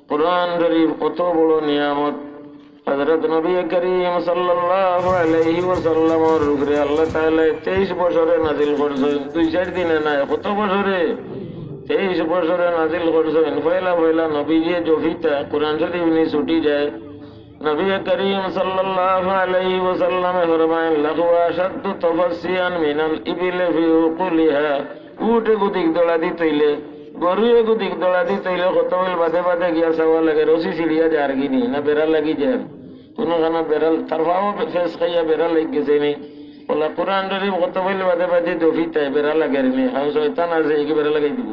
কুরআন শরীফ কত বড় নিয়ামত। হযরত নবী করিম সাল্লাল্লাহু আলাইহি ওয়াসাল্লামের উপরে আল্লাহ তাআলা 23 বছরে নাযিল করেছেন। 2-4 দিনে না, কত বছরে? 23 বছরে নাযিল করেছেন। পয়লা নবীজি জফিতা কুরআন শরীফ নিয়ে ছুটি যায়। নবী করিম সাল্লাল্লাহু আলাইহি ওয়াসাল্লাম ফরমায়েন, লাহু আশাদ্দু তাফাসসিয়ান মিনাল ইবিলি ফি উকুলিহা। উটে গুদিক দড়া দিতইলে, গরুয়ে গুদিক দড়া দিতইলে কত মিল বাদে বাদে গিয়া চাওয়া লাগে, রসি ছিড়িয়া যার গিনি না বেড়া লাগি যায় কোনখানে বেড়াল তারফাও ফেস খাইয়া বেড়া লাগ গেছে নি। বলা কোরআন শরীফ কত মিল বাদে বাদে জফিতায় বেড়া লাগে নি। আর শয়তান আছে একে বেড়া লাগাই দিব,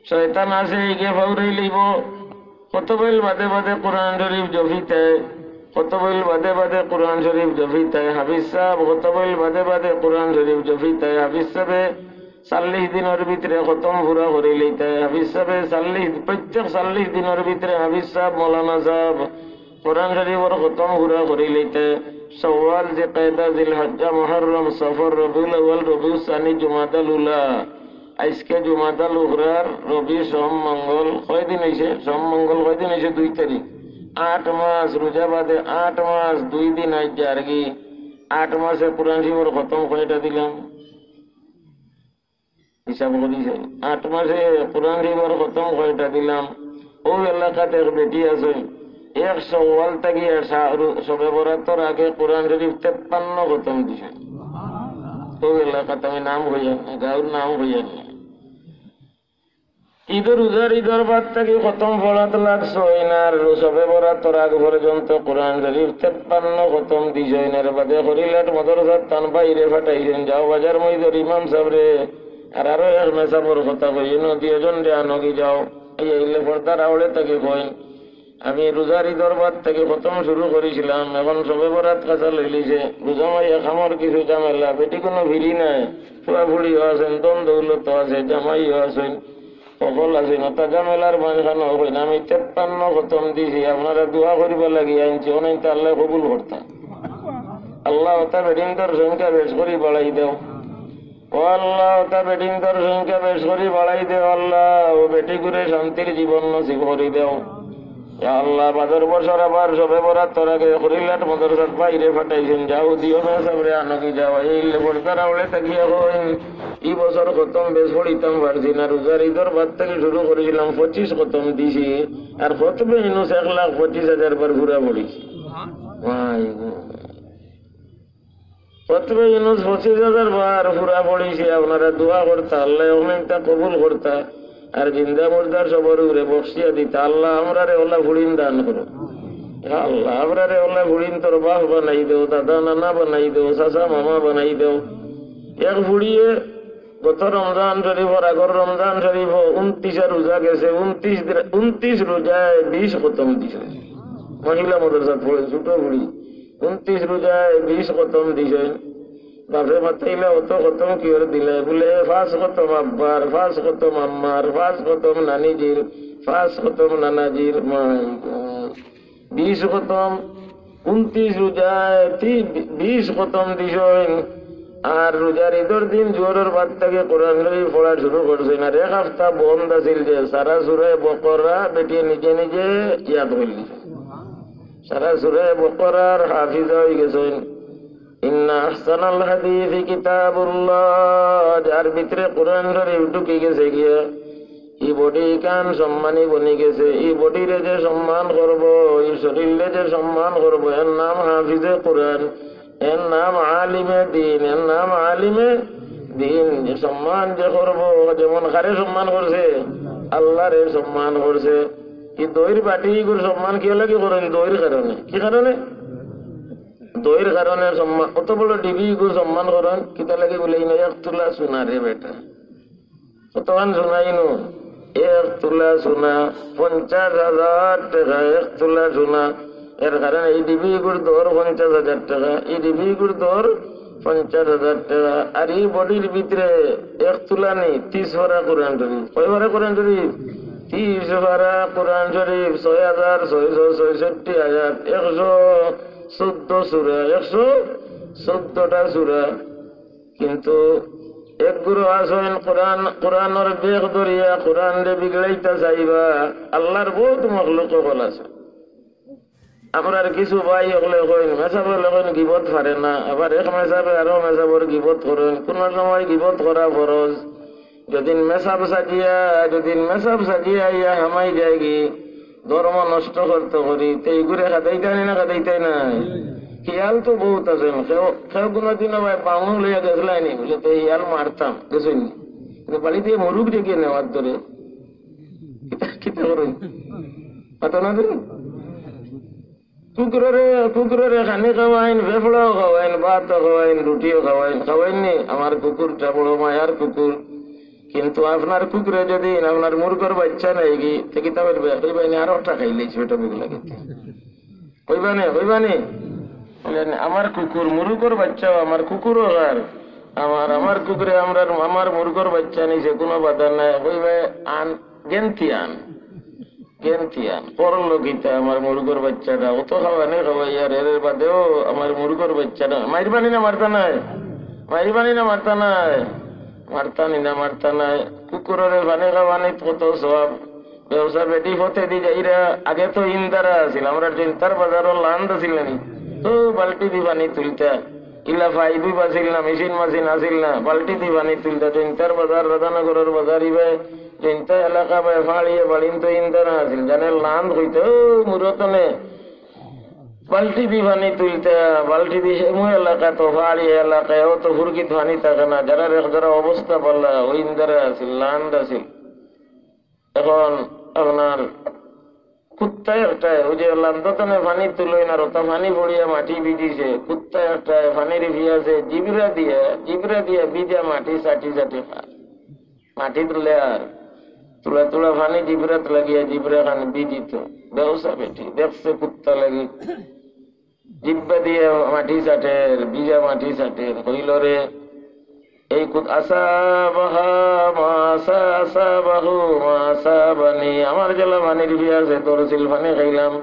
শয়তান আছে একে ফাউরাই লইব। কত মিল বাদে বাদে কোরআন শরীফ জফিতায়, কত মিল বাদে বাদে কোরআন শরীফ জফিতায়। হাফিজ সাহেব কত মিল বাদে বাদে কোরআন শরীফ জফিতায়। হাফিজ সাহেবে 40 দিনের ভিতরে খতম পুরা করে লইতে। হাফিজ সাহেবে প্রত্যেক 40 দিনের ভিতরে হাফিজ সাহেব মৌলানা সাহেব কোরআন শরীফের খতম পুরা করে লইতে। শাওয়াল, জিলকায়দা, জিলহজ্জা, মুহররম, সফর, রবিউল আউয়াল, রবিউল সানি, জুমাদাল উলা। আজকে জুমাদাল উখরার রবি সোম মঙ্গল কয়দিন হয়েছে? সোম মঙ্গল কয়দিন হয়েছে? 2 তারিখ। 8 মাস রোজা বাদে 8 মাস 2 দিন আজ আর কি 8 মাসে কোরআন শরীফের খতম কয়টা দিলাম হিসাব করেছে? 8 মাসে কোরআন শরীফের খতম কয়টা দিলাম? ও এলাকাতে এক বেটি আছে, 1 শাওয়াল থেকে শবে বরাতর আগে কোরআন শরীফ 53 খতম দিছে। ও এলাকাতে আমি নাম হইয়া গাঁর নাম হইয়া ঈদের রোজার ঈদের বাদ থেকে খতম পড়াতে লাগছে আর শবে বরাতর আগ পর্যন্ত কোরআন শরীফ 53 খতম দিছে। এর বাদে হরিলাট মাদ্রাসার তান বাইরে ফাটাইছেন, যাও বাজার মইদর ইমাম সাহেবরে আর আরো এক মেসাবর কথা কই নদীজন রে আনগি যাও এই এলে পর্দার আওড়ে তাকে কই আমি রোজার ঈদের বাদ থেকে খতম শুরু করেছিলাম, এখন শবে বরাত কাছা লইলিছে। রোজা মাইয়া খামর কিছু ঝামেলা, বেটি কোনো ভিড়ি নাই, ফুয়া ফুড়িও আছেন, দন দৌলত আছে, জামাইও আছেন, সকল আছে না। তা ঝামেলার মাঝখানে হই না। আমি 53 খতম দিছি, আপনারা দোয়া করিবা লাগি আনছি, অনেক আল্লাহ কবুল করতা। আল্লাহ ওটা বেডিংটার সংখ্যা বেশ করে বাড়াই দেও। ও আল্লাহ ওটা বেডিংটার সংখ্যা বেশ করে বাড়াই দেও। আল্লাহ ও বেটি করে শান্তির জীবন নসিব করে দেও। আল্লাহ বাদর বছর আবার সবে বরাত তোর আগে হরিলাট মাদ্রাসার বাইরে ফাটাইছেন, যাও দিও না সবরে আনকি যাও এই পর্দার আওড়ে তাকিয়া হইন। এই বছর খতম বেশ পড়িতাম পারছি না। রোজার ঈদের বাদ থেকে শুরু করেছিলাম, 25 খতম দিছি আর খতমে ইনুস 1,25,000 বার ঘুরা পড়িছি। খতমে ইনুস 25,000 বার ঘুরা পড়িছি। আপনারা দোয়া করতা, আল্লাহ অনেকটা কবুল করতা আর জিন্দা মুর্দার সবর উপরে বক্সিয়া দিতা। আল্লাহ আমরা রে ওলা ভুড়িন দান করো। আল্লাহ আমরা রে ওলা ভুড়িন তোর বাপ বানাই দেও, দাদা নানা বানাই দেও, চাচা মামা বানাই দেও। এক ভুড়িয়ে গত রমজান শরীফর আগর রমজান শরীফ 29 রোজা গেছে, 29 রোজায় 20 খতম দিছে। মহিলা মাদ্রাসা পড়ে ছোট ভুড়ি 29 রোজায় 20 খতম দিছে। বাপে মাতাইলে অত খতম কি করে দিলে? বলে 5 খতম আব্বার, 5 খতম আম্মার, 5 খতম নানিজির, 5 খতম নানাজির। 20 খতম 29 রোজায় 20 খতম দিছেন। আর রোজার ঈদের দিন জোহরের বাদ থেকে কোরআন শরীফ পড়া শুরু করছেন। আর 1 সপ্তাহ বন্ধ আছিল যে সারা সূরা বকরা বেটিয়ে নিজে নিজে ইয়াদ হয়ে গেছে। সারা সূরা বকরার হাফিজ হয়ে গেছেন। ইন্না আহসানাল হাদিসি কিতাবুল্লাহ, যার ভিতরে কোরআন শরীফ ঢুকে গেছে গিয়া এই বডি কান সম্মানী বনি গেছে। এই বডিরে যে সম্মান করব, এই শরীরে যে সম্মান করব, এর নাম হাফিজে কোরআন, এর নাম আলিমে দিন, এর নাম আলিমে দিন। যে সম্মান যে করব, যেমন কারে সম্মান করছে? আল্লাহরে সম্মান করছে। কি দইর বাটি সম্মান কি লাগে করেন? দইর কারণে। কি কারণে? দইর কারণে সম্মান। অত বড় ডিবি গুর সম্মান করেন কিতা লাগে বলে 1 তোলা সোনা রে বেটা, কতখান সোনাই নু? 1 তোলা সোনা 50,000 টাকা। 1 তোলা সোনা এর কারণে এই ডিবি গুর দর 50,000 টাকা, এই ডিবি গুর দর 50,000 টাকা। আর এই বডির ভিতরে 1 তোলা নেই 30 ভরা কোরআন শরীফ। কয় ভরা কোরআন শরীফ? 30 ভরা কোরআন শরীফ। 6,666 আয়াত, 114 সূরা, 114টা সূরা। কিন্তু এক গুরু আসেন কোরআনের বেগ ধরিয়া কোরআন রে বিগড়াইতা চাইবা আল্লাহর বহুত মখলুক হল আছে। আমরা কিছু ভাই হলে কইন মেসাবে লগন গিবত পারে না, আবার এক মেসাবে আরো মেসাবর গিবত করেন। কোন সময় গিবত করা ফরজ। যদিন মেসাব সাজিয়া ইয়া হামাই যায় গি ধর্ম নষ্ট করতে করি তো এইগুলো খাদাইতানি না খাদাইতাই নাই। শিয়াল তো বহুত আছেন, কেউ কোনোদিন ভাই পাউন লইয়া গেছলাইনি বলে তো শিয়াল মারতাম গেছনি, কিন্তু বাড়ি দিয়ে মরুক ডেকে নেওয়ার ধরে কিতা করেন পাতো না দিন। কুকুরের খানি খাওয়াইন, ফেফড়াও খাওয়াইন, ভাতও খাওয়াইন, রুটিও খাওয়াইননি। আমার কুকুরটা বড় মায়ার কুকুর, কিন্তু আপনার কুকুরে যদি আপনার মুরগর বাচ্চা নাই গি কিতা করবে কইবানি আর ওটা খাইলে ছোট বুক লাগে কইবানি আমার কুকুর মুরগর বাচ্চাও আমার কুকুরও আর আমার কুকুরে আমার মুরগর বাচ্চা নিছে কোনো বাধা নাই। কইবে আন গেন্তি আন পরল গীতা আমার মুরগর বাচ্চাটা অত খাওয়ানি খাওয়াই আর এর বাদেও আমার মুরগর বাচ্চাটা মারবানি না মারতা নাই কুকুরের পানি খাওয়ানি কত সব ব্যবসা বেটি হতে দি যাইরা। আগে তো ইন্দারা আছিল, আমরা চিন্তার বাজারও লান্দ আছিল না, তো বাল্টি দি পানি তুলতা ইলা ফাইবি বাছিল না, মেশিন আসিল না, বাল্টি দি পানি তুলতা। চিন্তার বাজার রাধানগরের বাজার ইবে চিন্তা এলাকা বা ফাড়িয়ে বাড়িন তো ইন্দারা আছিল, জানে লান্দ হইত মুরতনে বাল্টি দি পানি তুলতে। বাল্টি দি হেমু এলাকা তো পাহাড়ি এলাকায় তো হুরকিত পানি থাকে না, যারা অবস্থা পাল্লা ওই ইন্দারা আছিল, লান্দ আছিল। এখন আপনার কুত্তা একটাই ওই যে লান্দতনে পানি তুলই না, ওটা পানি পড়িয়া মাটি বিজিছে, কুত্তা একটাই পানির ভিয়াছে জিবরা দিয়া বিজা মাটি চাটি খায়। মাটি তুলে আর তুলা পানি জিবরাত লাগিয়া জিবরা খান বিজিত ব্যবসা বেটি দেখছে কুত্তা লাগি জিব্বা দিয়ে মাটি চাটের বিজা মাটি চাটের হইল রে এই আমার জেলা পানির ভিয়াছে ধরছিল, পানি খাইলাম।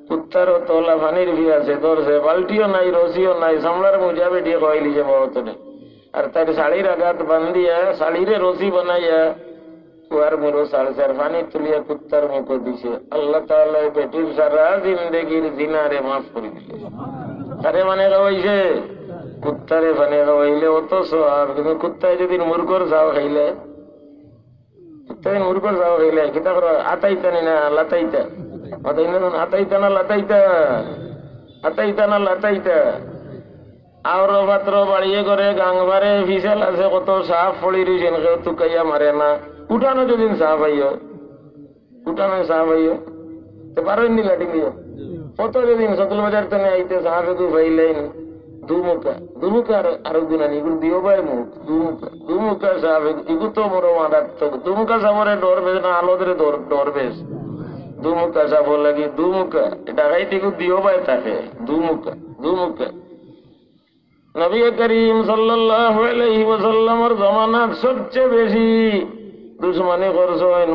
কুত্তারও তোলা পানির ভিয়াছে ধরছে, বাল্টিও নাই, রসিও নাই, সামলার মোজা বেটিয়ে খাওয়াইলিছে বহুতনে। আর তার শাড়ির আঘাত বান্ধিয়া শাড়িরে রসি বানাইয়া কুয়ার মুড়ো সাড়ে পানি তুলিয়া কুত্তার মুখো দিছে। আল্লাহ তাআলা বেটির সারা জিন্দেগির জিনারে মাফ করে দিলে। তারে মানে খাওয়াইছে কুত্তারে পানি খাওয়াইলে অত সব, কিন্তু কুত্তায় যদি মুরগর চাও খাইলে কিতা করো আতাইতানি না লাতাইতা লাতাইতা আর পাত্র বাড়িয়ে করে গাংবারে ফিসেল আছে কত সাপ ফড়ি রয়েছেন, কেউ তুকাইয়া মারে না। উঠানো যদি সাপ আইয় তো পারেননি লাঠি দিয়ে কত যেদিন সকল বাজার তেনে আইতে সাপ একটু পাইলেন দুমুখা আর গুনানি এগুলো দিও ভাই মুখ দুমুখা সাপ এগুলো তো বড় মারাত্মক। দুমুখা সাপরে ডর বেশ না আলোদের ডর বেশ দুমুখা সাপ লাগি দুমুখা এটা খাইতে দিও ভাই থাকে দুমুখা নবী করিম সাল্লাল্লাহু আলাইহি ওয়াসাল্লামের জামানাত সবচেয়ে বেশি দুশ্মনী করছেন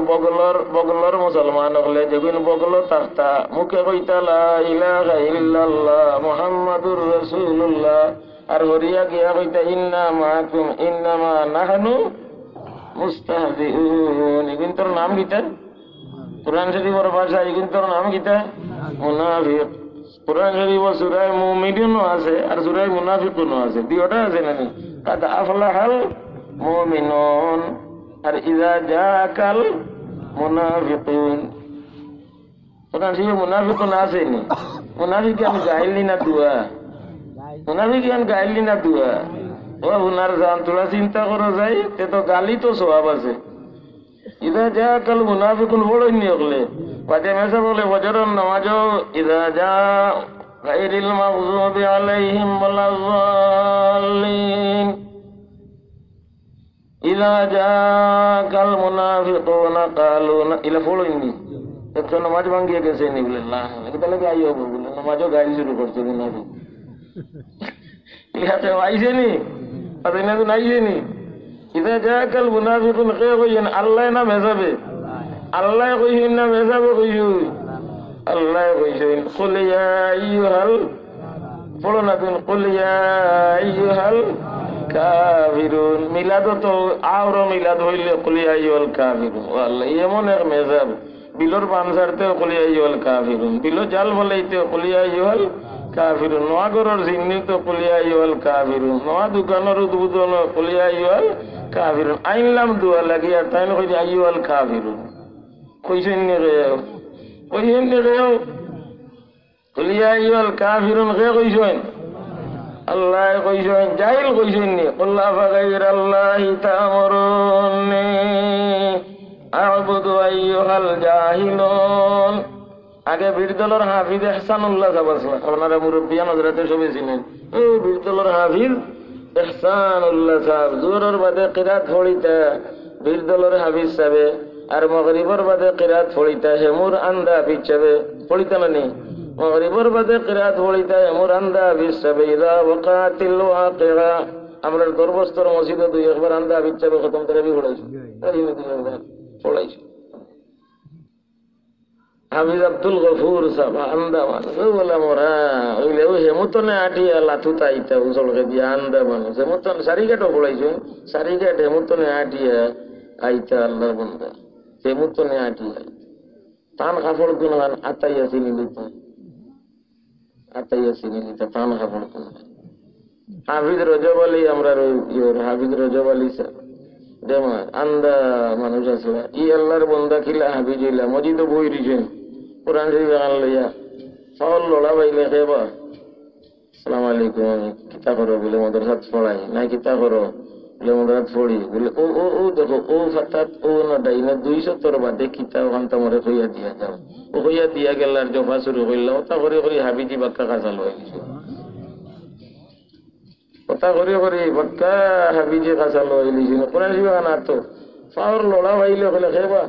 বগলর মুসলমান হলে যেগুন বগল থাকতা মুখে কইতা লা ইলাহা ইল্লাল্লাহ মুহাম্মাদুর রাসূলুল্লাহ, আর হরিয়া গিয়া কইতা ইন্নামা নাহনু মুস্তাহজিউন। এগুন তোর নাম গীতা কোরআন শরীফের ভাষা, এগুন তোর নাম গীতা মুনাফিক। কোরআন শরীফ সূরা মুমিনুনও আছে আর সূরা মুনাফিকুনও আছে, দুইটা আছে নাকি কাদ আফলাহাল মুমিনুন আর ইযা জাকাল মুনাফিকুন। কোরআন শরীফে মুনাফিকুন আছে নি? মুনাফিক আমি গাইলি না দুয়া ও উনার জান তোলা চিন্তা করো যাই তে তো গালি তো সওয়াব আছে। ইদা জাকাল মুনাফিকুন বলেন নি ওগুলো বাজে মেসা বলে ফজরের নামাজও ইদা জা গায়রিল মাগযুবি আলাইহিম ওয়ালাদ-দাল্লিন ইদা জাকাল মুনাফিকুনা কালু ইলা ফলোইনি তো নামাজ ভাঙ্গিয়ে গেছে নি বলে আল্লাহ এটা লাগে আইও বলে নামাজও গাইল শুরু করছে মুনাফিক ইহাতে আইছে নি আদিনা তো নাইছে নি। ইদা জাকাল মুনাফিকুন কে কইন আল্লাহ না মেজাবে আল্লাহ কইছেন না মেজাবে কইছুই আল্লাহ কইছেন কুল ইয়া আইয়ুহাল পড়ো না তুমি কুল ইয়া আইয়ুহাল কাফিরুন। মিলাদ তো আরো মিলাদ হইলে কুলি আইয়ুল কাফিরুন। আল্লাহ এমন এক মেজাব, বিলর পানসারতে কুলি আইয়ুল কাফিরুন, বিলো জাল বলাইতে কুলি আইয়ুল কাফিরুন, নোয়া গরর জিন্নি তো কুলি আইয়ুল কাফিরুন, নোয়া দোকানের উদ্বোধন কুলি আইয়ুল কাফিরুন। আইনলাম দুয়া লাগিয়া তাই কই আইয়ুল কাফিরুন, কইছেন নি রে, কইছেন নি রে, কুলি আইয়ুল কাফিরুন কে কইছেন? আল্লাহ কইছেন, জাহিল কইছেন নি? আল্লাহ ফাগাইরাল্লাহি তা'মুরুনি আ'বুদু আইয়ুহাল জাহিলুন। আগে বীরদলর হাফিজ ইহসানুল্লাহ সাহেব আসলা, আপনারা মুরব্বিয়ান হযরতে সবে চিনেন। এই বীরদলর হাফিজ ইহসানুল্লাহ সাহেব জোহরের বাদে কিরাত পড়িতা বীরদলর হাফিজ সাহেব, আর মাগরিবের বাদে কিরাত পড়িতা হেমুর আন্দা হাফিজ সাহেব পড়িতা না নি? মাগরিবের বাদে কিরাত পড়িতা হেমুর আন্দা হাফিজ সাহেব। ইযা ওয়াকাতিল ওয়াকিআ, আমরা দরবস্তর মসজিদে দুই একবার আন্দা হাফিজ সাহেব খতম তারাবি পড়াইছি, পড়াইছি। হাফিজ আব্দুল গফুর সাহেব আন্দামান বলে মোরা ওইলে ওই হেমতনে আটিয়া লাথু তাইতা উচলকে দিয়া আন্দামান হেমতন সারিঘাটও পড়াইছো, সারিঘাট হেমতনে আটিয়া আইতা আল্লাহর বন্দা, হেমতনে আটিয়া টান কাপড় গুনগান আতাইয়া চিনি দিত, আতাইয়া চিনি দিত টান কাপড় গুনগান। হাফিজ রজব আলী, আমরা হাফিজ রজব আলী স্যার দেমার আন্দা মানুষ আসলা, ই আল্লাহর বন্দা খিলা হাফিজ হইলা মসজিদে বই দিছেন কোরআন শরীফ গান লইয়া সল লড়া বাইলে খেবা সালাম আলাইকুম, আমি কিতা করো বলে মাদ্রাসাত পড়াই, নাই কিতা করো বলে মাদ্রাসাত পড়ি বলে ও ও ও দেখো ও ফাতাত ও না ডাইনা 200 বাদে কিতা ওখান তোমারে কইয়া দিয়া যাও, ও কইয়া দিয়া গেল আর জফা শুরু করলাম। ওটা করে করে হাবিজি বাক্কা কাঁচা লয়ে গেছে, কথা করে করে বাক্কা হাবিজি কাঁচা লয়ে লিছিল কোরআন শরীফ গান তো পাওয়ার লড়া বাইলে হলে খেবা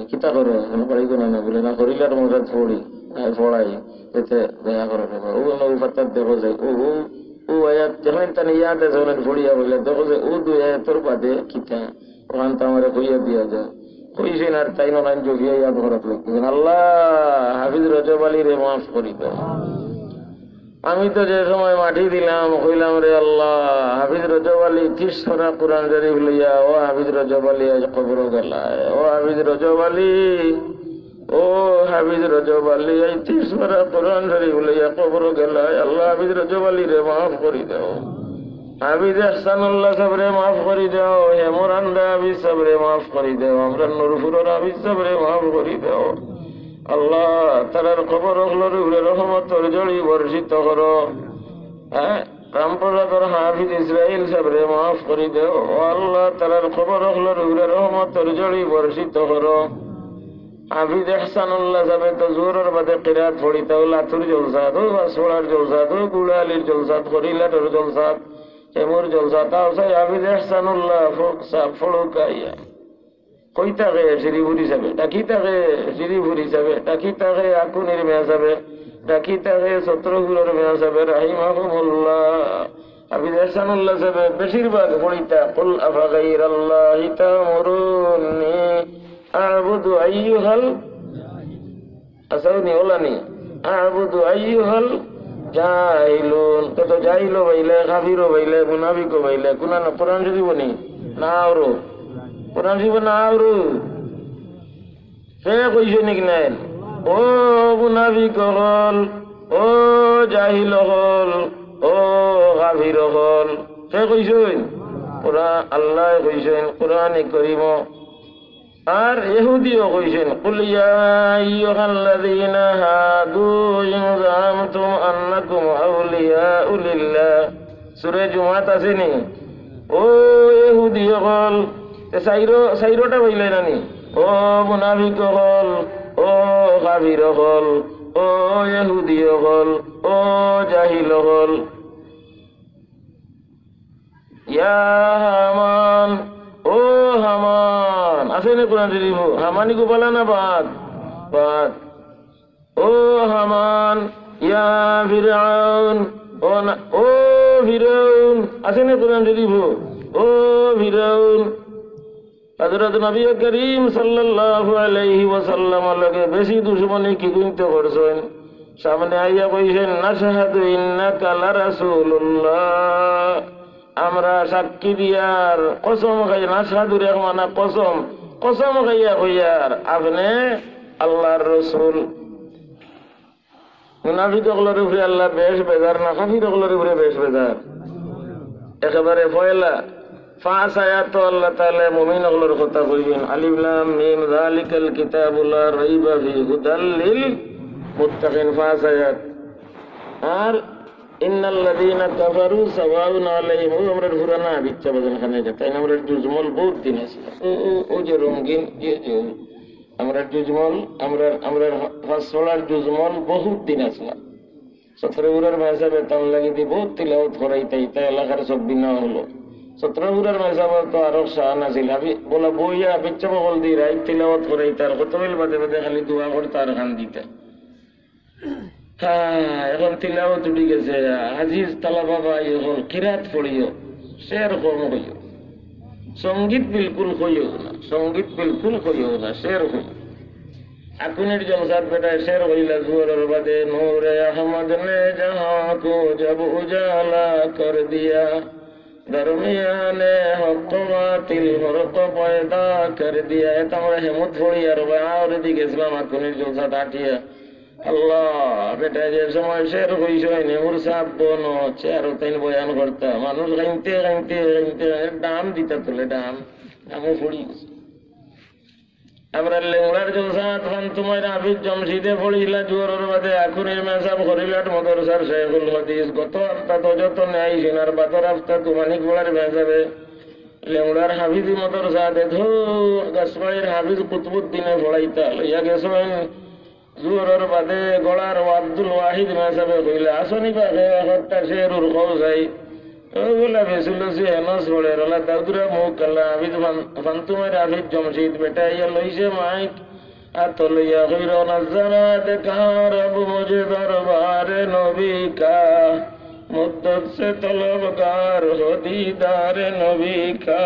কিতা করো পড়াই কোন না বলে না করিলে আর মজাদ পড়ি পড়াই এতে দয়া করো ও ফাতাত দেখো যায় ও ও আয়াত যখন তানে ইয়াদ আছে ওনে পড়িয়া বলে দেখো যে ও দুই আয়াতের বাদে কিতা ওখান তো আমারে কইয়া দিয়া যায়, কইছেন আর তাই নয় জগিয়া ইয়াদ করাত লাগতেছেন। আল্লাহ হাফিজ রজব আলী রে মাফ করি দাও। আমি তো যে সময় মাটি দিলাম কইলাম রে আল্লাহ হাফিজ রজব আলী 30 কোরআন শরীফ লইয়া, ও হাফিজ রজব আলী আজ কবর গেলায়, ও হাফিজ রজব আলী, ও হাফিজ রজব আলী এই 30 কোরআন শরীফ লইয়া কবর গেলায়। আল্লাহ হাফিজ রজব আলী রে মাফ করি দাও, হাফিজ ইহসানুল্লাহ সাহেব রে মাফ করি দাও, হেমুর আন্দা হাফিজ সাহেব রে মাফ করি দাও, আমরা নুরপুরের হাফিজ সাহেব রে মাফ করি দাও। আল্লাহ তারার খবর হলোর উপরে রহমতের জড়ি বর্ষিত করো। হ্যাঁ রামপ্রসাদর হাফিজ ইসরাইল সাহেবরে মাফ করে দেও। আল্লাহ তারার খবর হলোর উপরে রহমতের জড়ি বর্ষিত করো। হাফিজ ইহসানুল্লাহ সাহেব তো জোরের বাদে কিরাত পড়িতাও লাথুর জলসাত, ও বাসোড়ার জলসাত, ও গুড়ালির জলসাত, করিলাটোর জলসাত, হেমুর জলসাত, আওসাই হাফিজ ইহসানুল্লাহ ফোক সাহ ফড়ুকাইয়া কই থাকে শ্রীপুর হিসাবে, ডাকি থাকে শ্রীপুর হিসাবে, ডাকি থাকে আকুনির মেয়া সাবে, ডাকি থাকে ছত্রপুরের মেয়া সাবে রাহিমাহুমুল্লাহ। হাফিজ ইহসানুল্লাহ সাহেব বেশিরভাগ পড়িতা কুল আফাগাইরাল্লাহি তা'মুরুনি আ'বুদু আইয়ুহাল আসাউনি ওলানি আ'বুদু আইয়ুহাল জাহিলুন। কত জাহিল বাইলে, কাফিরও বাইলে, মুনাফিকও বাইলে, কোন না কোরআন শরীফ নি না আরো কোরআন শরীফ না আরো সে কইছে নাকি নাই, ও মুনাফিক হল, ও জাহিল হল, ও কাফির হল, সে কইছেন কোরআন, আল্লাহ কইছেন কোরআনে কারীম। আর ইহুদিও কইছেন কুল ইয়া আইয়ুহাল্লাযীনা হাদু ইন যামতুম আন্নাকুম আউলিয়াউ লিল্লাহ, সূরা জুমাত আছে নি। ও ইহুদি হল সাইরোটা বইলে নানি, ও মুনাফিক হল, ও কাফির হল, ও ইহুদি হল, ও জাহিল হল। ইয়া হামান, ও হামান আছে না কোরআন শরীফ, হামানি কো বলা না বাদ বাদ, ও হামান, ইয়া ফিরআউন, ও না ও ফিরআউন আছে না কোরআন শরীফ, ও ফিরআউন। হযরত নবী করিম সাল্লাল্লাহু আলাইহি ওয়াসাল্লাম লগে বেশি দুশমনী কি গুনতে করছেন, সামনে আইয়া কইছেন নাশহাদু ইন্নাকা লা রাসূলুল্লাহ, আমরা সাক্ষী দিয়ার কসম খাই না সাধুরে মানা কসম কসম খাইয়া হইয়ার আপনি আল্লাহর রসুল। মুনাফিক হকলের উপরে আল্লাহ বেশ বেজার না কাফির হকলের উপরে বেশ বেজার একেবারে পয়লা 5 আয়াত আল্লাহ তাআলা মুমিন হকলের কথা কইবেন আলিফ লাম মিম যালিকাল কিতাবু লা রাইবা ফিহি হুদাল লিল মুত্তাকিন 5 আয়াত। আর ইন্নাল্লাযীনা কাফারু সাওয়াউন আলাইহিম আমরা পুরানা বিচ্ছা বাজান খানে তাই আমরা জুজমল বহুত দিন আছে ও যে রঙিন যে আমরা জুজমল আমরা ফাসলার জুজমল বহুত দিন আসলাম 17 উরার মাসাবে তান লাগি দি বহুত তিলাওয়াত করাইতাই তাই এলাকার সব দিন হলো 17 উরার মাসাবে তো আরো শান আছিল আমি বলা বইয়া বিচ্ছা বল দি রাই তিলাওয়াত করাইতার কতবেল বাদে বাদে খালি দোয়া করতে আর গান দিতে। হ্যাঁ এখন তিলাওয়াত উঠে গেছে আজিজ তালা বাবা এখন কিরাত পড়িও শের কম হইও সঙ্গীত বিলকুল হইও না সঙ্গীত বিলকুল হইও না শের হইও আকুনের জলসাত বেটায় শের হইলা জুয়ারের বাদে নূরে আহমদ নে জাহাं को जब उजाला कर दिया दरमियाने हक बातिल फर्क पैदा कर दिया এটা আমরা হেমত পড়ি আর আর দিকে ইসলাম আকুনের জলসাত আটিয়া আল্লাহ বেটা যে সময় শের হইছ নেমুর সাপ বন চেয়ার তাইন বয়ান করতা মানুষ গাইতে গাইতে গাইতে দাম দিতা তোলে দাম আমি পড়ি আমরা লেংলার জলসাত খান তোমার আবিদ জমশিদে পড়িলা জোরের বাদে আখুনের মেসাব করিলাট মদরসার শেখুল হাদিস গত হপ্তা তো যত ন্যায় সিনার বাতর হপ্তা তুমানিক বলার মেসাবে লেংলার হাফিজি মদরসাতে ধো গাছবাড়ির হাফিজ কুতুবুদ্দিনে পড়াইতা লইয়া গেছেন জোরের বাদে গলার আব্দুল ওয়াহিদ মেসাবে কইলা আসনি পাখে একটা শেরুর কৌসাই ওগুলা বেসুলসি হেনস বলে রলা দাউদুরা মুখ কাল্লা আবিদ ফান্তুমের আবিদ জমশিদ বেটা ইয়া লইছে মাইক আর তো লইয়া কইর নজরা দেখার আব মুঝে দরবারে নবী কা মুদ্দত সে তলবগার হো দীদার নবী কা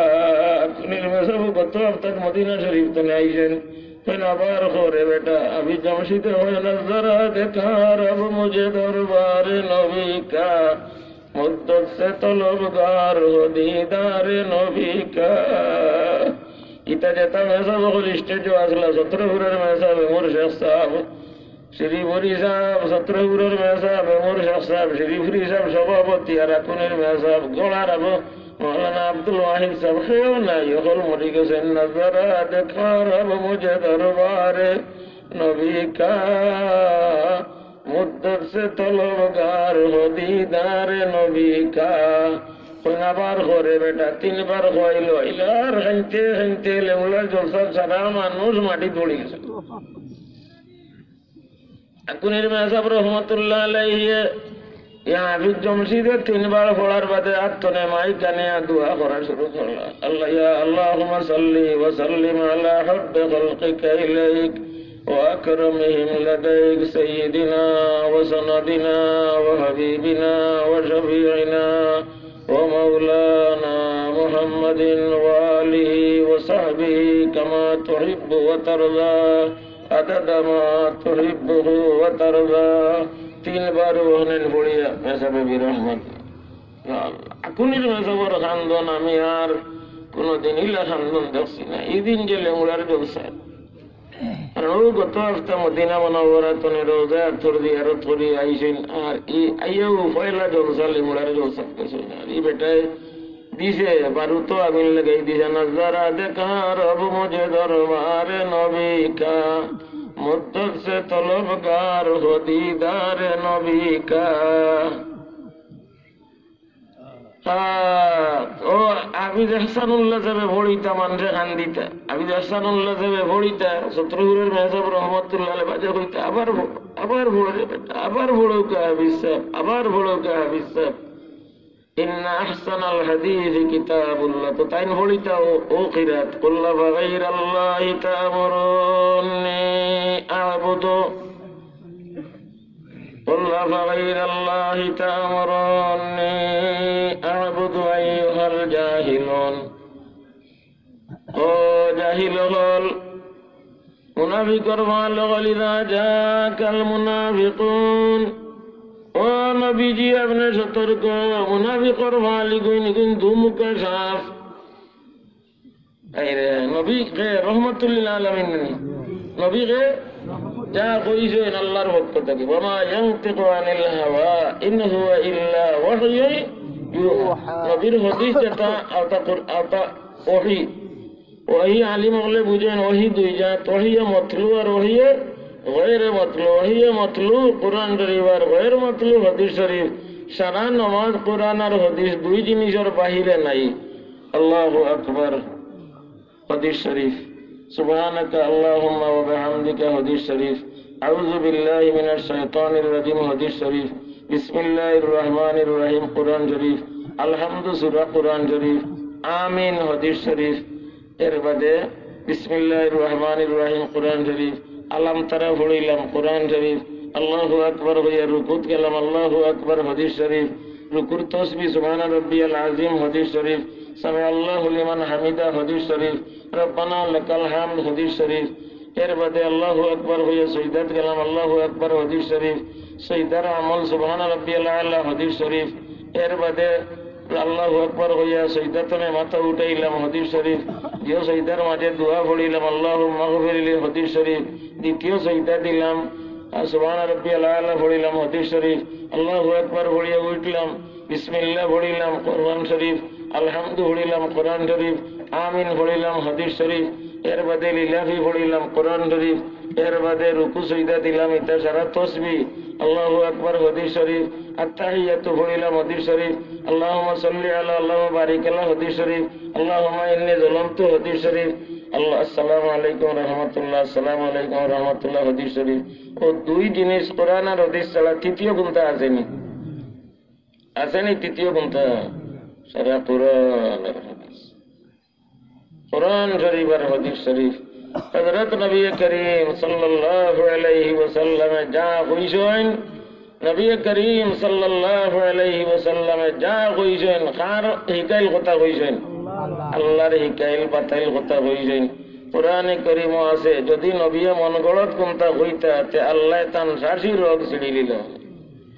কুনির মেসব গত হপ্তাহ মদিনা শরীফ তো আইছেন আবার করে বেটা আবিদ জমশিদে হয় নজরা দেখার আব মুঝে দরবারে নবী কা मुद्दत से तलबगार हो दीदार नबी का इता जेता मैसा बखुल स्टेज वासला 17 हुरर मैसा मेमोर शेख साहब श्रीपुरी साहब 17 हुरर मैसा मेमोर शेख साहब श्रीपुरी साहब सभापति আর আকুনের মেসাব গোলার আবু মৌলানা আব্দুল ওয়াহিদ সাহেব কেউ নাই এখন মরি গেছেন নজরা দেখার আবু মুঝে দরবারে নবী কা मुद्दत से तलबगार हो दीदार नबी का আবার করে বেটা 3 বার হইল ইলার হাইতে হাইতে লেমুলার জলসা সারা মানুষ মাটি পড়ে গেছে। আকুনের মেসাব রহমতুল্লাহ আলাইহি ইয়া হাফিজ জমশিদে 3 বার পড়ার বাদে আত্মনে মাই কানে দোয়া করা শুরু করলা আল্লাহ ইয়া আল্লাহুম্মা সাল্লি ওয়া সাল্লিম আলা হাব্বি খালকিকা ইলাইক وأكرمهم لديك سيدنا وسندنا وحبيبنا وشفيعنا ومولانا محمد وآله وصحبه كما تحب وترضى عدد ما تحبه وترضى 3 বার ওহনেন পড়িয়া মেসাবে বিরহমত আকুনির মেসাবর খান্দন আমি আর কোনদিন ইলা খান্দন দেখছি না এই দিন যে লেমুলার জলসা গত হপ্তাহ মদিনা মুনাওয়ারাতে রোজা থর জিয়ারত করি আইছেন আর আইও পয়লা জলসা লেমুলার জলসা কইছেন আর এই বেটায় দিছে বারুতো আগুন লাগাই দিছে নজরা দেখার আব মুঝে দরবারে নবী কা মুদ্দত সে তলবগার হো দীদার নবী কা ও আবিদ হাসানুল্লাহ সাহেব ভরিতা মানুষে খান দিতা আবিদ হাসানুল্লাহ সাহেব ভরিতা 17 হুরের মেসাব রহমতুল্লাহ আলাইহি বাজে হইতা আবার ভরে বেটা আবার ভরো কা হাবিব আবার ভরো কা হাবিব ইন্না আহসানাল হাদিস কিতাবুল্লাহ তো তাইন ভরিতা ও কিরাত কুল্লা গায়রাল্লাহি তা'মুরুনি আ'বুদু قل فغير الله تأمروني أعبد أيها الجاهلون ও জাহিল হল মুনাফিকর মাল ইযা জাকাল মুনাফিকুন ও নবীজি আপনি সতর্ক, মুনাফিকর ভালি গুইন গুইন ধুমুকা সাফ। নবী কে রহমতুল্লিল আলামিন, নবী কে যা কইছেন আল্লাহর পক্ষ থেকে, ওমা ইয়ানতিকু আনিল হাওয়া ইন হুয়া ইল্লা ওয়াহয়ুন ইউহা। নবীর হাদিস যেটা আতা ওহী, ওহী আলিম হলে বুঝেন ওহী দুই জাত, ওহী মাতলু আর ওহী গয়রে মাতলু। ওহী মাতলু কুরআন শরীফ আর গয়রে মাতলু হাদিস শরীফ। সারা নামাজ কুরআন আর হাদিস দুই জিনিসের বাহিরে নাই। আল্লাহু আকবার হাদিস শরীফ, সুবহানাকা আল্লাহুম্মা ওয়া বিহামদিকা হাদিস শরীফ, আউযু বিল্লাহি মিনাশ শাইতানির রাজিম হাদিস শরীফ, বিসমিল্লাহির রহমানির রহিম কুরআন শরীফ, আলহামদু সূরা কুরআন শরীফ, আমিন হাদিস শরীফ। এর বাদে বিসমিল্লাহির রহমানির রহিম কুরআন শরীফ, আলাম তারা পড়িলাম কুরআন শরীফ, আল্লাহু আকবার হইয়া রুকুত গেলাম, আল্লাহু আকবার হাদিস শরীফ, রুকুর তাসবিহ সুবহানা রাব্বিয়াল আযীম হাদিস শরীফ, সামি আল্লাহু লিমান হামিদা হাদিস শরীফ, রব্বানা লাকাল হামদ হাদিস শরীফ। এর বাদে আল্লাহু আকবার হইয়া সাজদাত গেলাম, আল্লাহু আকবার হাদিস শরীফ, সাজদার আমল সুবহানা রাব্বিয়াল আলা হাদিস শরীফ। এর বাদে আল্লাহু আকবার হইয়া সাজদাতনে মাথা উঠাইলাম হাদিস শরীফ। দ্বিতীয় সাজদার মাঝে দোয়া পড়িলাম, আল্লাহুম্মা গফিরলি হাদিস শরীফ। দ্বিতীয় সাজদা দিলাম, সুবহানা রাব্বিয়াল আলা পড়িলাম হাদিস শরীফ। আল্লাহু আকবার পড়িয়া উঠলাম, বিসমিল্লাহ পড়িলাম কুরআন শরীফ, আলহামদু পড়িলাম কুরআন শরীফ, আমিন পড়িলাম হাদিস শরীফ। এর বাদে লিলাহি পড়িলাম কুরআন শরীফ। এর বাদে রুকু সাজদা দিলাম, এটা সারা তাসবিহ, আল্লাহু আকবার হাদিস শরীফ। আত্তাহিয়াতু পড়িলাম হাদিস শরীফ, আল্লাহুম্মা সাল্লি আলা আল্লাহুম্মা বারিক আলা হাদিস শরীফ, আল্লাহুম্মা ইন্নী যালামতু হাদিস শরীফ। আল্লাহ আসসালামু আলাইকুম রাহমাতুল্লাহ, আসসালামু আলাইকুম রাহমাতুল্লাহ হাদিস শরীফ। ও দুই জিনিস কোরআন আর হাদিস ছাড়া তৃতীয় কোনটা আসেনি? আসেনি তৃতীয় কোনটা? সারা কোরআন আর হাদিস, কোরআন শরীফ আর হাদিস শরীফ। হযরত নবী করিম সাল্লাল্লাহু আলাইহি ওয়াসাল্লাম যা কইছেন, নবী করিম সাল্লাল্লাহু আলাইহি ওয়াসাল্লাম যা কইছেন, কার হিকাইল কথা কইছেন? আল্লাহর হিকাইল বাতাইল কথা কইছেন। কোরআনে কারীম আছে, যদি নবী মন গলত কোনটা হইতা তে আল্লাহ তান শাসি রোগ ছিড়ি দিল।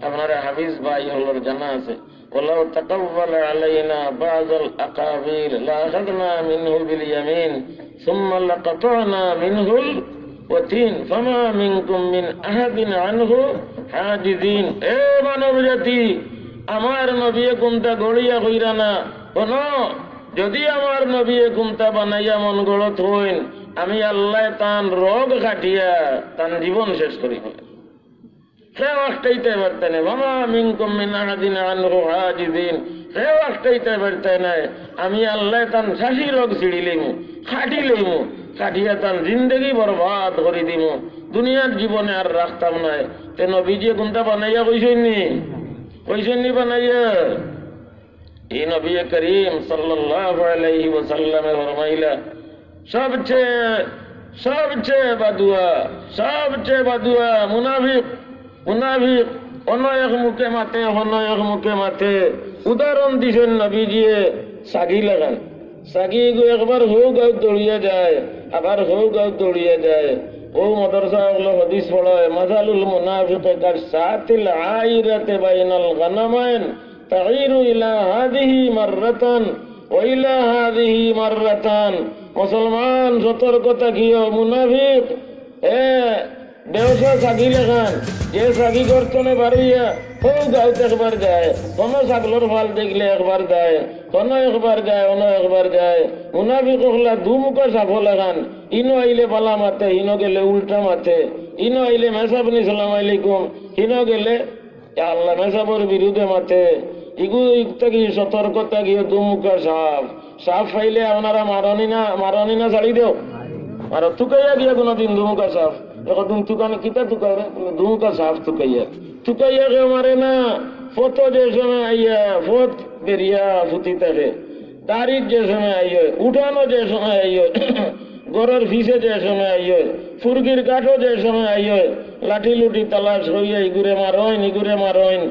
আপনারা হাফিজ ভাই হলোর জানা আছে, ওয়ালাউ তাকাব্বালা আলাইনা বাযাল আকাবির লাআখাযনা মিনহু বিল ইয়ামিন সুম্মা লাকাতানা মিনহুল ওয়াতিন ফামা মিনকুম মিন আহাদিন আনহু হাজিদিন। এ মানব জাতি, আমার নবী কোনটা গড়িয়া কইরা না, শোনো, যদি আমার নবী কোনটা বানাইয়া মন গলত হইন, আমি আল্লাহ তান রোগ কাটিয়া তান জীবন শেষ করি ফেলে। কেউ একটাইতে পারতে নাই, মামা মিনকুম মিন আহাদিন আনহু হাজিদিন, কেউ একটাইতে পারতে নাই। আমি আল্লাহ তান শাসি রোগ ছিড়ি লইমু, খাটি লইমু, কাটিয়া তান জিন্দগি বরবাদ করে দিমু, দুনিয়ার জীবনে আর রাখতাম নাই। তে নবীজি কোনটা বানাইয়া কইছেননি বানাইয়া? এই নবী করিম সাল্লাল্লাহু আলাইহি ওয়াসাল্লামে ফরমাইলা, সবচেয়ে বাদুয়া মুনাফিক অন্য এক মুখে মাথে। উদাহরণ দিছেন নবীজিয়ে সাগি লাগান, সাগি একবার হোক গাও দৌড়িয়ে যায়, আবার হোক গাও দৌড়িয়ে যায়। ও মাদ্রাসা হলো হাদিস পড়ায়, মাসালুল মুনাফিকি কাসাতিল আইরাতি বাইনাল গানামাইন তাগীরু ইলা হাযিহি মাররাতান ওয়া ইলা হাযিহি মাররাতান। মুসলমান সতর্কতা কিও, মুনাফিক দেওসা সাগি লাগান, যে সাগি গর্তনে বাড়িয়া হোক গাঁত একবার যায়, কোন ছাগলের ফাল দেখলে একবার যায়, কোন একবার যায়। মুনাফিক হলা দুমুখা সাফ লাগান, ইনো আইলে পালা মাতে, ইনো গেলে উল্টা মাতে, ইনো আইলে মেসাবনি সালাম আলাইকুম, ইনো গেলে আল্লাহ মেসাবর বিরুদ্ধে মাতে। ইগু কি সতর্কতা গিয়ে দুমুখা সাফ পাইলে আপনারা মারনি না ছাড়ি দেও, আর তুকাইয়া গিয়া কোনদিন দুমুখা সাফ এখন তুকানে কিতা তুকাই রে, দুমুখা সাফ তুকাইয়া কেউ মারে না। ফটো যে সময় আইয়া ফট বেরিয়া ফুটি থাকে, তারিখ যে সময় আইয়, উঠানো যে সময় আইয়, গড়ের ফিসে যে সময় আইয়, ফুরগির কাঠও যে সময় আইয়, লাঠি লুটি তালাশ হইয়া ইগুরে মারইন।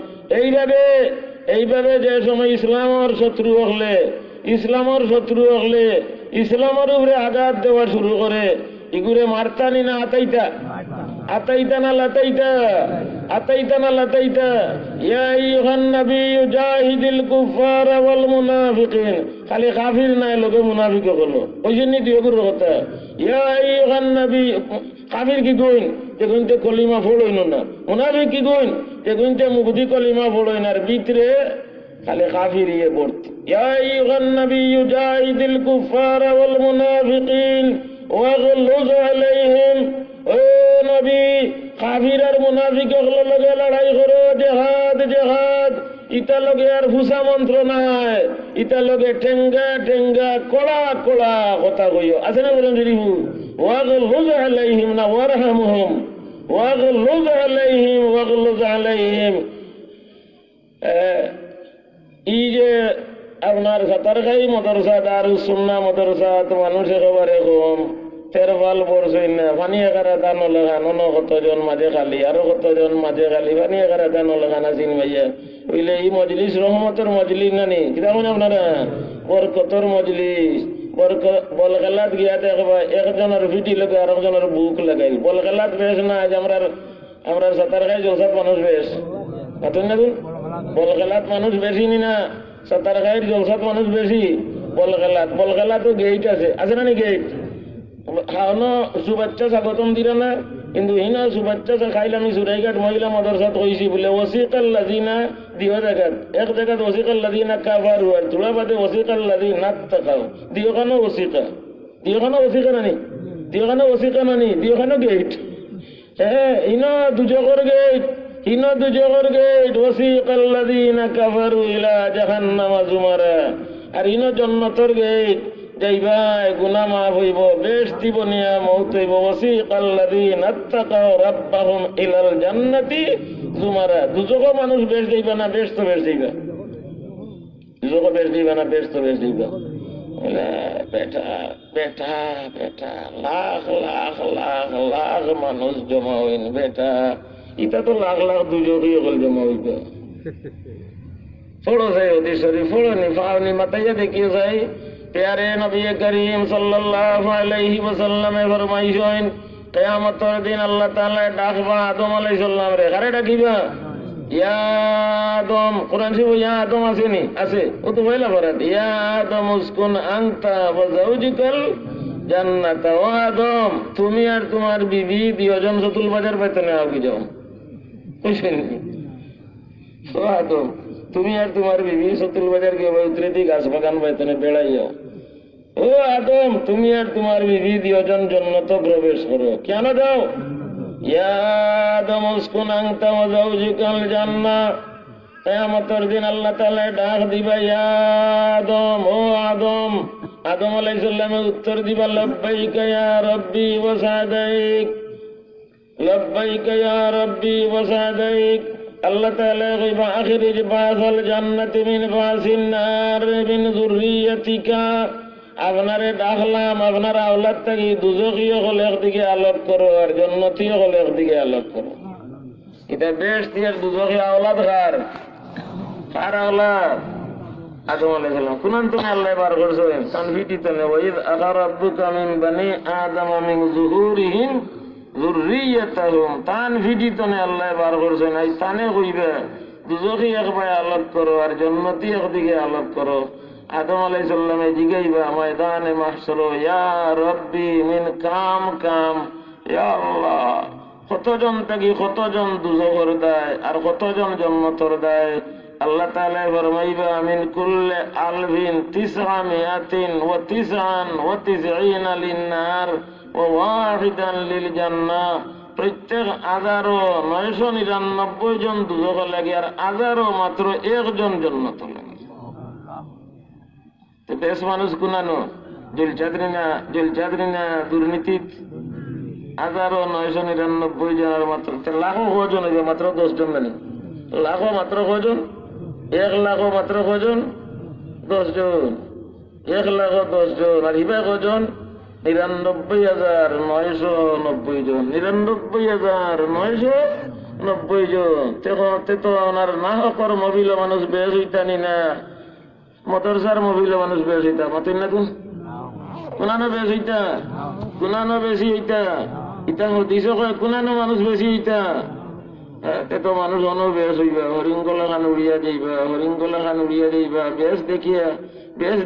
এইভাবে যে সময় ইসলামের শত্রু হলে ইসলামের উপরে আঘাত দেওয়া শুরু করে, ইগুরে মারতানি না আতাইতা না লাতাইতা? আতাইতা না লাতাইতা ইয়া আইয়ুহান নাবিয়্যু জাহিদিল কুফারা ওয়াল মুনাফিকিন খালি কাফির নাই লগে মুনাফিক হলো ওই জন্যই দুই গুরু কথা ইয়া আইয়ুহান নাবী কাফির কি কইন যে কইতে কলিমা পড়ইন না মুনাফিক কি কইন যে কইতে মুবদি কলিমা পড়ইন আর ভিতরে খালি কাফির ইয়ে পড়তে ইয়া আইয়ুহান নাবিয়্যু জাহিদিল কুফারা ওয়াল মুনাফিকিন ওয়াগলুজ আলাইহিম ও নবী কাফির আর মুনাফিক লগে লড়াই করো জিহাদ জিহাদ ইটা লগে আর ফুসা মন্ত্র নাই ইটা লগে ঠেঙ্গা ঠেঙ্গা কড়া কড়া কথা কইও আছে না বলেন শরীফু ওয়াগলুজ আলাইহিম না ওয়ারহামহুম ওয়াগলুজ আলাইহিম ওয়াগলুজ আলাইহিম এই যে আপনার সাতারখাই মাদ্রাসা দারুস সুন্নাহ মাদ্রাসা তো মানুষের খবরে কম তেরবাল পড়ছই না পানি এগারা দান লাগান অন্য কতজন মাঝে খালি আরো কতজন মাঝে খালি পানি এগারা দান লাগান আসিন ভাইয়া বুঝলে এই মজলিস রহমতের মজলিস নানি কিরকম আপনারা বরকতর মজলিস বল খেলাত গিয়া দেখবা একজনের ফিটি লোকে আর একজনের বুক লাগাই বল খেলাত বেশ না আজ আমরা সাতারখাই জলসাত মানুষ বেশ বল খেলাত মানুষ বেশি নি না সাতারখাইয়ের জলসাত মানুষ বেশি বল খেলা তো গেট আছে না নি গেট খাওয়ানো শুভেচ্ছা স্বাগতম দিলে না কিন্তু হিনা শুভেচ্ছা খাইলে আমি সুরাইঘাট মহিলা মাদ্রাসাত কইছি বলে ওসিকাল লাযিনা দিও জায়গাত এক জায়গাত ওসিকাল লাযিনা কাফারু আর তুলা বাদে ওসিকাল লাযিনা তাকাও দিও কেন ওসিকা নানি দিও কেন গেট হ্যাঁ হিনা দুজকর গেট ওসিকাল লাযিনা কাফারু ইলা জাহান্নামা যুমারা আর হিনা জান্নাতের গেট যাইবাই গুনাহ মাফ হইব বেশ দিব নিয়া মউত হইব ওয়াসিকাল লাযিনা তাকাও রাব্বাহুম ইলাল জান্নাতি যুমারা দুজক মানুষ বেশ যাইবা না বেশ তো বেশ যাইবা দুজক বেশ যাইবা না বেশ তো বেশ যাইবা বেটা বেটা বেটা লাখ লাখ লাখ লাখ মানুষ জমা হইন বেটা ইটা তো লাখ লাখ দুজকই হল জমা হইব ফোড়ো যাই ওদি শরীফ ফোড়ো নি ফাওনি মাতাইয়া দেখিয়ে যাই प्यारे नबी करीम सल्लल्लाहु अलैहि वसल्लम फरमाइছেন কিয়ামতের দিন আল্লাহ তাআলা ডাকবা আদম আলাইহিস সালাম রে কারে ডাকিবা ইয়া আদম কোরআন শরীফে ইয়া আদম আসেনি আছে ও তো বইলা পড়াত ইয়া আদম উসকুন আনতা ওয়া যাওজুকাল জান্নাত ওয়া আদম তুমি আর তোমার বিবি দুইজন সতুল বাজার বাইতনে আও কি যাও কইছেন ও আদম তুমি আর তোমার বিবি সতুল বাজার গিয়ে উতরে দি গাছ বাগান বাইতনে বেড়াই যাও ও আদম তুমি আর তোমার বিবি দুইজন জান্নাতে প্রবেশ করো কেন যাও ইয়া আদম উসকুন আনতা ওয়া যাওজুকাল জান্নাহ কিয়ামতের দিন আল্লাহ তাআলা ডাক দিবা ইয়া আদম ও আদম আদম আলাইহিস সালামের উত্তর দিবা লব্বাইকা ইয়া রাব্বি ওয়া সাদাইক লব্বাইকা ইয়া রাব্বি ওয়া সাদাইক আল্লাহ তাআলা কইবা আখিরিজ বাসাল জান্নাতি মিন বাসিন নার মিন যুররিয়াতিকা আপনারে ডাকলাম আপনার আওলাদ থেকে দুজখীয় হল একদিকে আলোক করো আর জান্নাতীয় হল একদিকে আলোক করো এটা বেশ দিয়ে দুজখী আওলাদ কার আওলাদ আদম আলাইহিস সালাম কুনান তুমি আল্লাহ বার করছেন তানফিটি তো নেই ওয়াইদ আখারা রাব্বুকা মিন বানি আদম মিন যুহুরিহিম যুররিয়াতাহুম তানফিটি তো নেই আল্লাহ বার করছেন এই তানে কইবে দুজখী একবারে আলোক করো আর জান্নাতী একদিকে আলোক করো আদম আলাইহিস সালামে জিগাইবা ময়দানে মাহশর ইয়া রাব্বি মিন কাম ইয়া আল্লাহ কতজন থাকি কতজন দুজখর দেয় আর কতজন জান্নাতের দেয় আল্লাহ তাআলা ফরমাইবা মিন কুল্লি আলফিন 999 লিন-নার ওয়া ওয়াহিদান লিল জান্নাহ প্রত্যেক 1999 জন দুজখ লাগে আর 1000 মাত্র একজন জান্নাত লাগে তো বেশ মানুষ গুনানো জলচাদরিনা দুর্নীতি 1999 জনের মাত্র লাখো কজন হইবে মাত্র 10 জন জানি লাখো মাত্র কজন 1 লাখ মাত্র কজন 10 জন 1 লাখ 10 জন আর ইবা কজন 99,990 জন 99,990 জন তে তো ওনার না হকর মহিলা মানুষ বেশ হইতানি না মোটরসার মহিলা মানুষ বেশ হইতা মতেন না কোনানো বেশ হইতা কোনানো বেশি হইতা ইটা দিছ কোনানো মানুষ বেশি হইতা এতে তো মানুষ বেশ হইবা, হরিঙ্গলা খান উড়িয়া যাইবা, হরিঙ্গলা খান উড়িয়া যাইবা, বেশ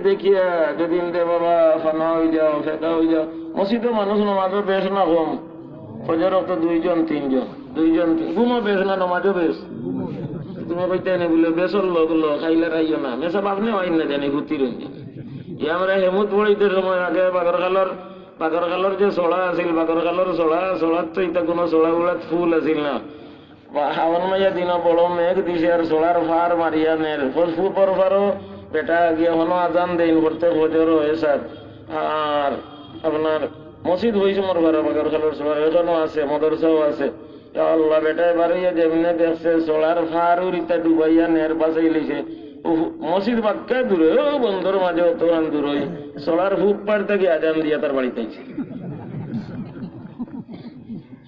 দেখিয়া যেদিন দে বাবা ফানা হয়ে যাও, ফেঁকা হয়ে যাও। মসজিদে মানুষ নমাজও বেশ না কম, ফজর তো 2 জন 3 জন, 2 জন ঘুমো বেশ না, নমাজও বেশ। তুমি কইতে নে বলে বেসর লোক খাইলে খাইও না, মেসা আপনি হয় না জানি ঘুতির আমরা হেমুত পড়িতে সময় আগে বাগরখালর যে চড়া আছিল, বাগরখালর চড়ার তো এটা কোনো চড়া উড়াত ফুল আছিল না। হাওন মাইয়া দিন বড় মেঘ দিছে আর চড়ার ফার মারিয়া নের ফুপর ফারও বেটা গিয়ে হনো আজান দেন করতে ফজর হয়ে স্যার। আর আপনার মসজিদ হয়েছে মোর ঘরে বাগরখালর চড়া এখনো আছে, মদরসাও আছে। আল্লাহ বেটা এবার যেমনে দেখছে চড়ার ফার উড়িতা ডুবাইয়া নের বাঁচাই লিছে, মসজিদ বাক্কা দূরে বন্ধুর মাঝে অতখান দূর হই চড়ার ফুপ পার থেকে আজান দিয়া তার বাড়িতে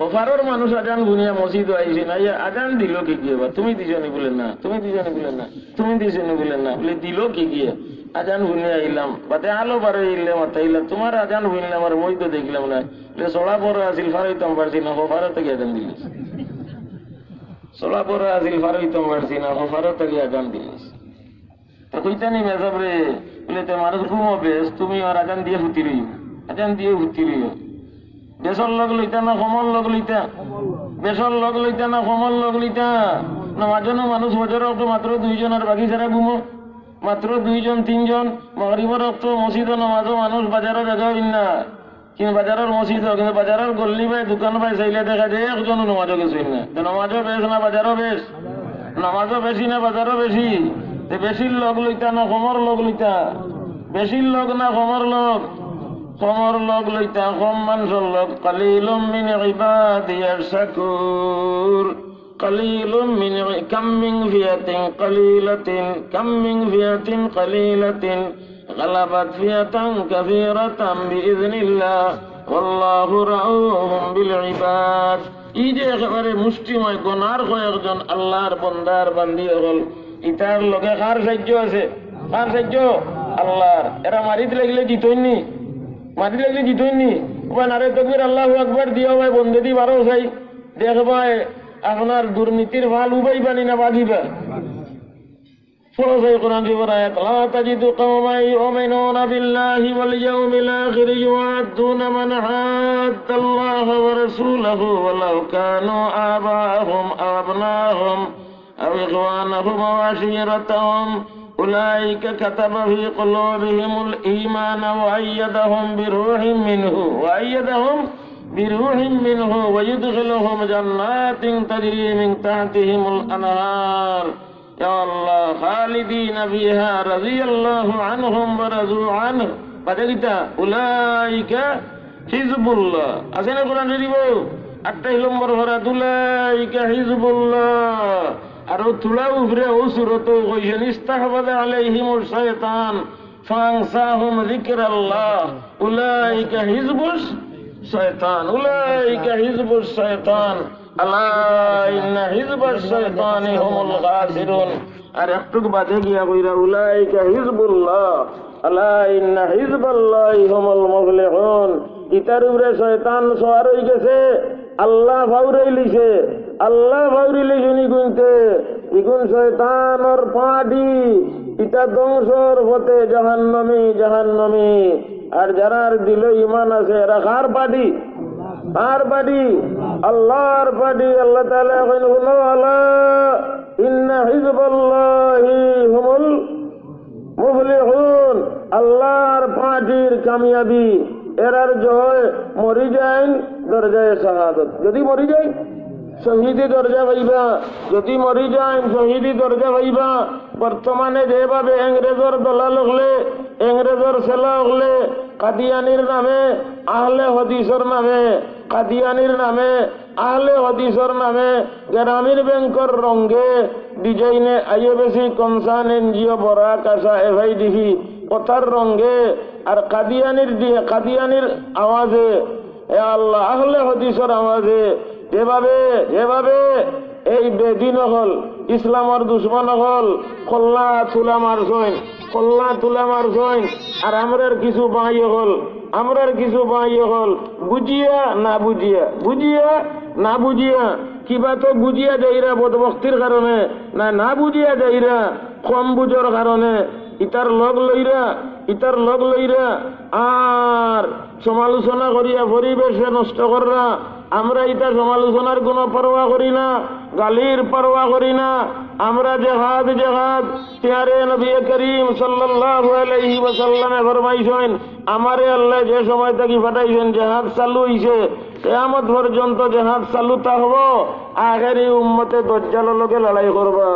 অফারর মানুষ আজান গুনিয়া মসজিদ আইসি না, আজান দিল কি গিয়ে বা তুমি দিছনি বলেন না, তুমি দিছনি বলেন না, তুমি দিছনি বলেন না বলে দিল কি গিয়ে আজান শুনিয়া আইলাম বাতে আলো বারে ইলে মাতাইলাম তোমার আজান শুনলাম আর মই তো দেখলাম না বলে চড়া পরে আসিল ফারাইতাম পারছি না, হফারো থেকে আজান দিলিস। চড়া পরে আসিল ফারাইতাম পারছি না, হফারো থেকে আজান দিলিস। তা কইতানি মেসাব রে বলে তো মানুষ ঘুমো বেশ, তুমি আর আজান দিয়ে ফুটি রইও, আজান দিয়ে ফুটি রইও। বেসর লগ লইতা না কমল লগ লইতা, বেসর লগ লইতা না কমল লগ লইতা। নামাজনও মানুষ বছর তো মাত্র 2 জন আর বাকি সারা ঘুমো, মাত্র 2 জন 3 জন। মগরিবর তো মসজিদ নামাজও মানুষ বাজারও জায়গা না, কিন্তু বাজারের মসজিদ কিন্তু বাজারের গল্লি ভাই দোকান ভাই চাইলে দেখা যায় একজনও নামাজও গেছেন না। নামাজও বেশ না বাজারও বেশ, নামাজও বেশি না বাজারও বেশি। বেশির লগ লইতা না কমর লগ লইতা, বেশির লগ না কমর লগ, কমর লগ লইতা কম মানুষের লগ। কালিলুম মিন ইবাদিয়াশ শাকুর, কালিলুম মিন কাম মিন ফিয়াতিন কালিলাতিন, কাম মিন ফিয়াতিন কালিলাতিন গালাবাত ফিয়াতান কাসীরাতান বিইذনিল্লাহ ওয়াল্লাহু রাউফুম বিল ইবাদ। এই যে একেবারে মুষ্টিময় গনার কয়েকজন আল্লাহর বান্দার বান্দি হল, ইতার লগে কার সাহায্য আছে? কার সাহায্য? আল্লাহর। এরা মারিতে লাগলে জিতইনি, মারি লাগলে জিতইনি। ওই নারে তকবীর আল্লাহু আকবার দিও ভাই বন্ধে দি বারো চাই দেখবাই আপনার দুর্নীতির ভাল উবাই বানি না বাগিবা। ফরসাই কোরআন জীবন আয়াত লা তাজিদু কওমান ইউমিনুনা বিল্লাহি ওয়াল ইয়াউমিল আখির ইউআদ্দুনা মান হাদ্দাল্লাহা ওয়া রাসূলাহু ওয়ালাউ কানু আবাহুম আও আবনাহুম আও ইখওয়ানাহুম আও আশীরাতাহুম উলাইকা কাতাবা ফি কুলুবিহিমুল ঈমান ওয়া আইয়াদাহুম বিরূহিম মিনহু ওয়া ইউদখিলুহুম জান্নাতিন তাজরি মিন তাহতিহিমুল আনহার ইয়া আল্লাহ খালিদিনা ফিহা রাদিয়াল্লাহু আনহুম ওয়া রাদু আনহু। বাজারিতা উলাইকা হিজবুল্লাহ আছে না কোরআন শরীফ 8 নম্বর সূরা উলাইকা হিজবুল্লাহ। আর তুলা উপরে ও সূরত কইছেন ইস্তাহবাদা আলাইহিমুশ শাইতান ফানসাহুম যিকরাল্লাহ উলাইকা হিজবুশ শয়তান, উলাইকা হিজবুশ শয়তান আলা ইন্না হিজবাশ শয়তানি হুমুল খাসিরুন। আর একটু বাদে গিয়া কইরা উলাইকা হিজবুল্লাহ আলা ইন্না হিজবাল্লাহি হুমুল মুফলিহুন। ইতার উপরে শয়তান সওয়ার হই গেছে, আল্লাহ ভাউরাই লিছে, আল্লাহ ভাউরি লিখেনি গুনতে ইগুন শয়তানর পাডি ইটা ধ্বংসর হতে জাহান্নামী জাহান্নামী। আর যারার দিলে ইমান আছে এরা কার পাডি? কার পাডি? আল্লাহর পাডি। আল্লাহ তাআলা কইল হুনো আলা ইন্না হিজবাল্লাহি হুমুল মুফলিহুন। আল্লাহর পাডির কামিয়াবি এরার জয় মরি যায় দরজায় শাহাদত। যদি মরি যায় শহীদি দরজা পাইবা, যদি মরি যায় শহীদি দরজা পাইবা। বর্তমানে যেভাবে ইংরেজর দলাল হলে, ইংরেজর সেলা হলে কাদিয়ানির নামে আহলে হাদিসের নামে, কাদিয়ানির নামে আহলে হাদিসের নামে গ্রামীণ ব্যাংকের রঙে ডিজাইনে আইএফএসি কনসার্ন এনজিও বড়া কাসা এফআইডিসি কথার রঙে আর কাদিয়ানির দিয়ে কাদিয়ানির আওয়াজে এ আল্লাহ আহলে হাদিসের আওয়াজে যেভাবে এই বেদিন হল ইসলামর দুশ্মন হল কল্লা তুলা মারছইন, কল্লা তুলা মারছইন। আর আমরার কিছু বাই হল, আমরার কিছু বাই হল বুঝিয়া না বুঝিয়া, বুঝিয়া না বুঝিয়া কিবা তো বুঝিয়া যাইরা বদভক্তির কারণে না বুঝিয়া যাইরা কম বুঝার কারণে ইতার লগ লইরা আর সমালোচনা করিয়া পরিবেশে নষ্ট কররা। আমরা এটা সমালোচনার কোনো পরোয়া করি না, গালির পরোয়া করি না। আমরা জেহাদ তিহারে নবী করিম সাল্লাল্লাহু আলাইহি ওয়াসাল্লামে ফরমাইছেন, আমারে আল্লাহ যে সময় থেকে পাঠাইছেন জেহাদ চালু হইছে, কিয়ামত পর্যন্ত জেহাদ চালু থাকব। আখেরি উম্মতে দাজ্জালের লগে লড়াই করবা।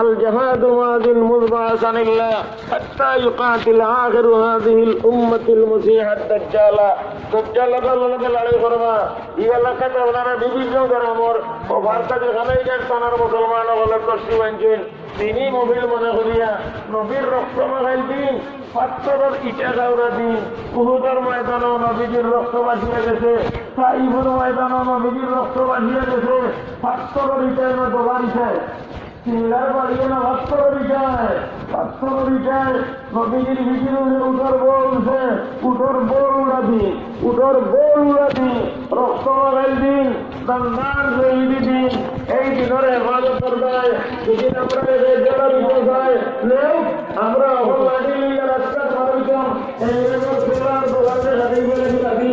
الجهاد ماض مضبعث عن الله حتى يقاتل آخر هذه الأمة المسيح الدجال লড়াই করবা। এই এলাকাতে ওনারা বিভিন্ন ধরনের ভারতের যেখানেই যান তানার মুসলমান হলে দর্শী বাঞ্চেন তিনি মোবিল মনে করিয়া নবীর রক্ত মাখাইল দিন, পাথরের ইটা গাওরা দিন। উহুদের ময়দানও নবীজির রক্ত বাঁচিয়ে গেছে, তাইফের ময়দানও নবীজির রক্ত বাঁচিয়ে গেছে। পাথরের ইটায় না দোলা দিছে, চিল্লার বাড়িয়ে না পাথরের ইটায় নবীজির ভিতরে উঠোর বোল উঠে, উঠোর বোল উড়া দিন, রক্ত মাখাইল দিন, দান্দান শহীদি দিন। এই দিনের হেফাজত করবায় যদি আমরা জেলার যায় নেও, আমরা অহল লাঠি লইয়া রাস্তা মারবিতাম এই দোকানে রাখি